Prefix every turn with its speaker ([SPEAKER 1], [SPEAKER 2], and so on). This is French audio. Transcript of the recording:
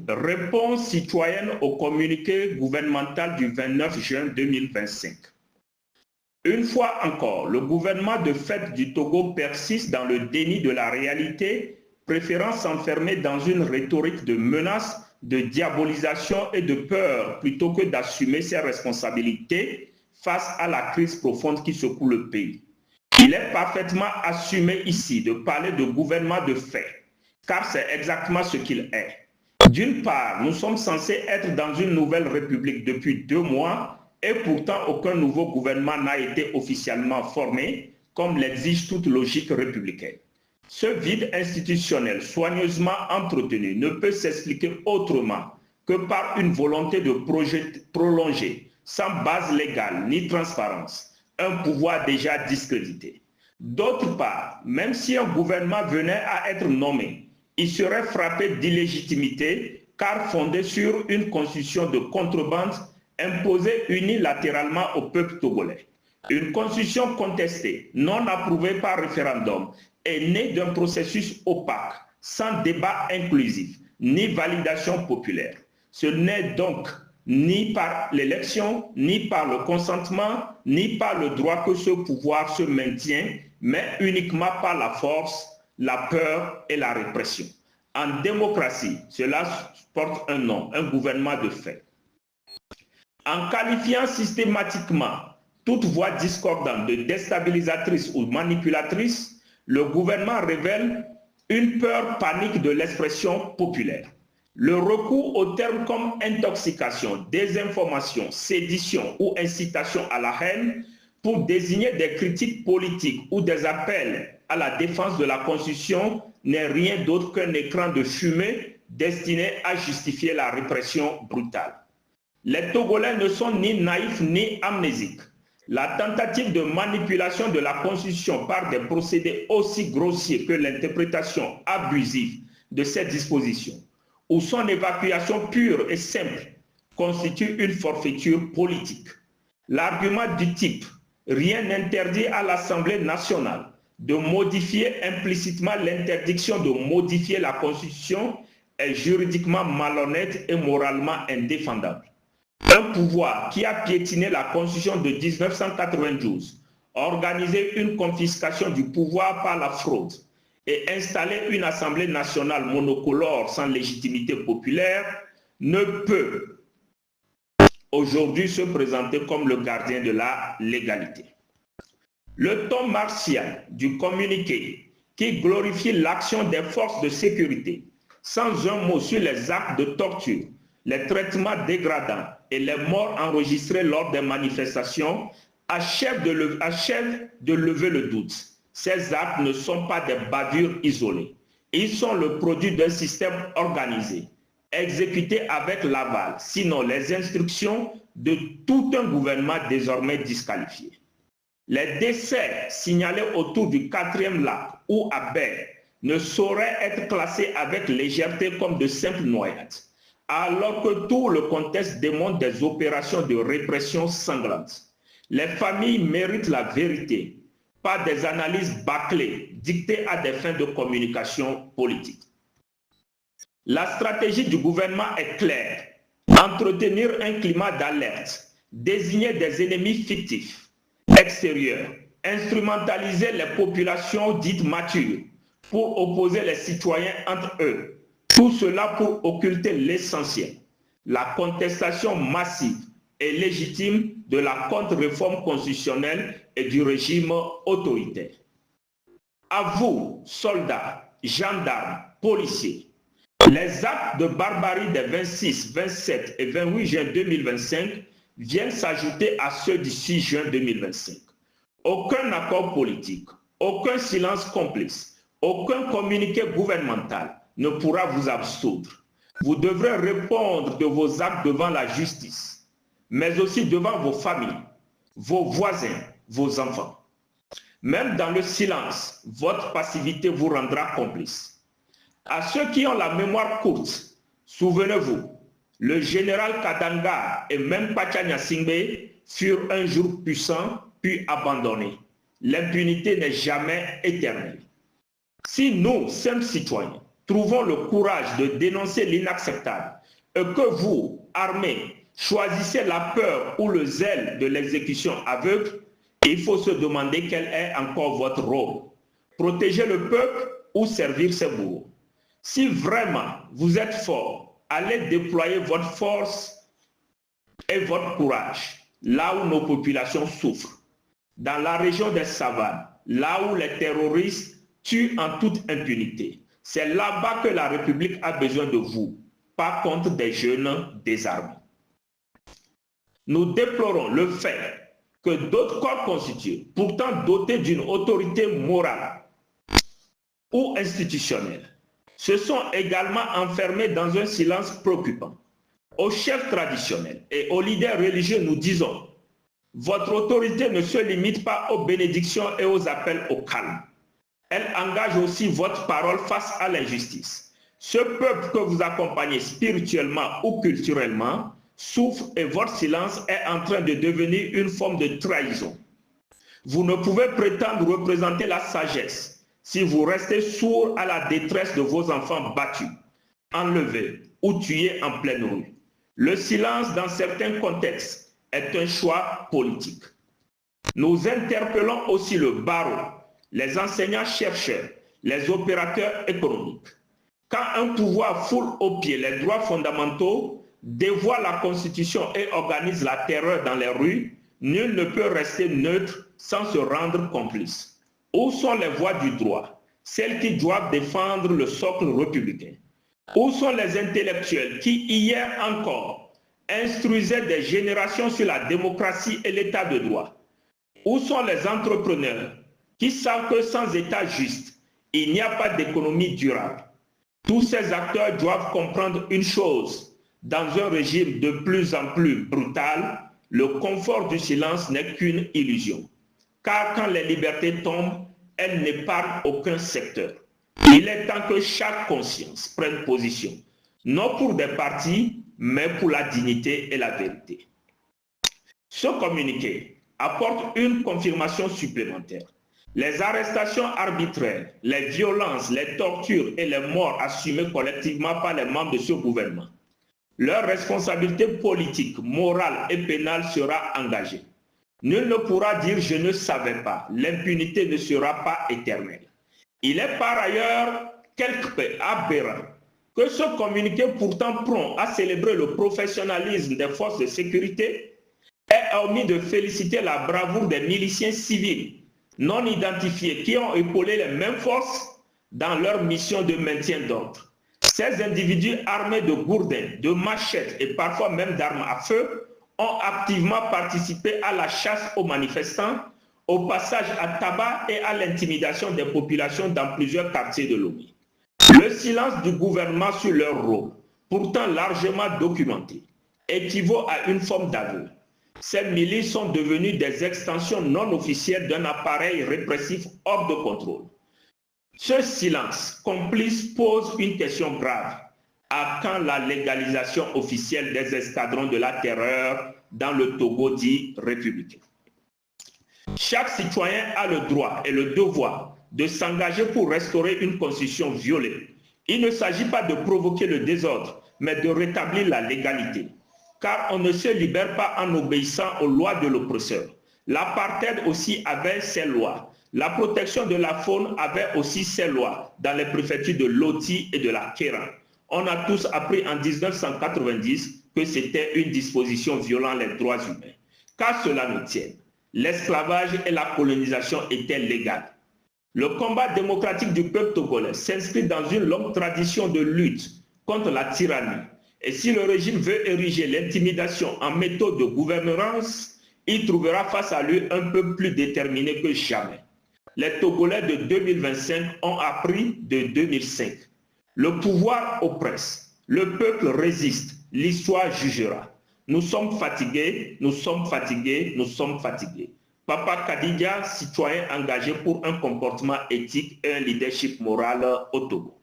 [SPEAKER 1] Réponse citoyenne au communiqué gouvernemental du 29 juin 2025. Une fois encore, le gouvernement de fait du Togo persiste dans le déni de la réalité, préférant s'enfermer dans une rhétorique de menaces, de diabolisation et de peur plutôt que d'assumer ses responsabilités face à la crise profonde qui secoue le pays. Il est parfaitement assumé ici de parler de gouvernement de fait, car c'est exactement ce qu'il est. D'une part, nous sommes censés être dans une nouvelle république depuis 2 mois et pourtant aucun nouveau gouvernement n'a été officiellement formé, comme l'exige toute logique républicaine. Ce vide institutionnel soigneusement entretenu ne peut s'expliquer autrement que par une volonté de prolonger, sans base légale ni transparence, un pouvoir déjà discrédité. D'autre part, même si un gouvernement venait à être nommé, il serait frappé d'illégitimité car fondé sur une constitution de contrebande imposée unilatéralement au peuple togolais. Une constitution contestée, non approuvée par référendum, est née d'un processus opaque, sans débat inclusif, ni validation populaire. Ce n'est donc ni par l'élection, ni par le consentement, ni par le droit que ce pouvoir se maintient, mais uniquement par la force, la peur et la répression. En démocratie, cela porte un nom, un gouvernement de fait. En qualifiant systématiquement toute voix discordante de déstabilisatrice ou manipulatrice, le gouvernement révèle une peur panique de l'expression populaire. Le recours aux termes comme intoxication, désinformation, sédition ou incitation à la haine pour désigner des critiques politiques ou des appels à la défense de la Constitution n'est rien d'autre qu'un écran de fumée destiné à justifier la répression brutale. Les Togolais ne sont ni naïfs ni amnésiques. La tentative de manipulation de la Constitution par des procédés aussi grossiers que l'interprétation abusive de cette disposition ou son évacuation pure et simple constitue une forfaiture politique. L'argument du type « rien n'interdit à l'Assemblée nationale de modifier implicitement l'interdiction de modifier la Constitution » est juridiquement malhonnête et moralement indéfendable. Un pouvoir qui a piétiné la Constitution de 1992, organisé une confiscation du pouvoir par la fraude et installé une Assemblée nationale monocolore sans légitimité populaire, ne peut aujourd'hui se présenter comme le gardien de la légalité. Le ton martial du communiqué qui glorifie l'action des forces de sécurité, sans un mot sur les actes de torture, les traitements dégradants et les morts enregistrés lors des manifestations, achèvent de lever le doute. Ces actes ne sont pas des bavures isolées. Ils sont le produit d'un système organisé, exécuté avec l'aval, sinon les instructions de tout un gouvernement désormais disqualifié. Les décès signalés autour du 4e lac ou à Baie ne sauraient être classés avec légèreté comme de simples noyades, alors que tout le contexte démontre des opérations de répression sanglantes. Les familles méritent la vérité, pas des analyses bâclées dictées à des fins de communication politique. La stratégie du gouvernement est claire: entretenir un climat d'alerte, désigner des ennemis fictifs, extérieurs, instrumentaliser les populations dites matures pour opposer les citoyens entre eux. Tout cela pour occulter l'essentiel, la contestation massive et légitime de la contre-réforme constitutionnelle et du régime autoritaire. À vous, soldats, gendarmes, policiers, les actes de barbarie des 26, 27 et 28 juin 2025 viennent s'ajouter à ceux du 6 juin 2025. Aucun accord politique, aucun silence complice, aucun communiqué gouvernemental ne pourra vous absoudre. Vous devrez répondre de vos actes devant la justice, mais aussi devant vos familles, vos voisins, vos enfants. Même dans le silence, votre passivité vous rendra complice. À ceux qui ont la mémoire courte, souvenez-vous, le général Kadanga et même Pachanya Singbe furent un jour puissants puis abandonnés. L'impunité n'est jamais éternelle. Si nous, simples citoyens, trouvons le courage de dénoncer l'inacceptable et que vous, armés, choisissez la peur ou le zèle de l'exécution aveugle, il faut se demander quel est encore votre rôle. Protéger le peuple ou servir ses bourreaux. Si vraiment vous êtes fort, allez déployer votre force et votre courage là où nos populations souffrent. Dans la région des savanes, là où les terroristes tuent en toute impunité. C'est là-bas que la République a besoin de vous, pas contre des jeunes désarmés. Nous déplorons le fait que d'autres corps constitués, pourtant dotés d'une autorité morale ou institutionnelle, se sont également enfermés dans un silence préoccupant. Aux chefs traditionnels et aux leaders religieux, nous disons, votre autorité ne se limite pas aux bénédictions et aux appels au calme. Elle engage aussi votre parole face à l'injustice. Ce peuple que vous accompagnez spirituellement ou culturellement souffre et votre silence est en train de devenir une forme de trahison. Vous ne pouvez prétendre représenter la sagesse si vous restez sourd à la détresse de vos enfants battus, enlevés ou tués en pleine rue. Le silence dans certains contextes est un choix politique. Nous interpellons aussi le barreau, les enseignants-chercheurs, les opérateurs économiques. Quand un pouvoir foule aux pieds les droits fondamentaux, dévoie la Constitution et organise la terreur dans les rues, nul ne peut rester neutre sans se rendre complice. Où sont les voix du droit, celles qui doivent défendre le socle républicain? Où sont les intellectuels qui, hier encore, instruisaient des générations sur la démocratie et l'état de droit? Où sont les entrepreneurs qui savent que sans État juste, il n'y a pas d'économie durable? Tous ces acteurs doivent comprendre une chose. Dans un régime de plus en plus brutal, le confort du silence n'est qu'une illusion. Car quand les libertés tombent, elles n'épargnent aucun secteur. Il est temps que chaque conscience prenne position, non pour des partis, mais pour la dignité et la vérité. Ce communiqué apporte une confirmation supplémentaire. Les arrestations arbitraires, les violences, les tortures et les morts assumées collectivement par les membres de ce gouvernement, leur responsabilité politique, morale et pénale sera engagée. Nul ne pourra dire « je ne savais pas ». L'impunité ne sera pas éternelle. Il est par ailleurs quelque peu aberrant que ce communiqué pourtant prompt à célébrer le professionnalisme des forces de sécurité ait omis de féliciter la bravoure des miliciens civils non identifiés qui ont épaulé les mêmes forces dans leur mission de maintien d'ordre. Ces individus armés de gourdins, de machettes et parfois même d'armes à feu ont activement participé à la chasse aux manifestants, au passage à tabac et à l'intimidation des populations dans plusieurs quartiers de Lomé. Le silence du gouvernement sur leur rôle, pourtant largement documenté, équivaut à une forme d'aveu. Ces milices sont devenues des extensions non officielles d'un appareil répressif hors de contrôle. Ce silence complice pose une question grave. À quand la légalisation officielle des escadrons de la terreur dans le Togo dit républicain? Chaque citoyen a le droit et le devoir de s'engager pour restaurer une constitution violée. Il ne s'agit pas de provoquer le désordre, mais de rétablir la légalité. Car on ne se libère pas en obéissant aux lois de l'oppresseur. L'apartheid aussi avait ses lois. La protection de la faune avait aussi ses lois dans les préfectures de Loti et de la Kéra. On a tous appris en 1990 que c'était une disposition violant les droits humains. Qu'à cela ne tienne, l'esclavage et la colonisation étaient légales. Le combat démocratique du peuple togolais s'inscrit dans une longue tradition de lutte contre la tyrannie. Et si le régime veut ériger l'intimidation en méthode de gouvernance, il trouvera face à lui un peuple plus déterminé que jamais. Les Togolais de 2025 ont appris de 2005. Le pouvoir oppresse, le peuple résiste, l'histoire jugera. Nous sommes fatigués, nous sommes fatigués, nous sommes fatigués. Papa Kadidja, citoyen engagé pour un comportement éthique et un leadership moral au Togo.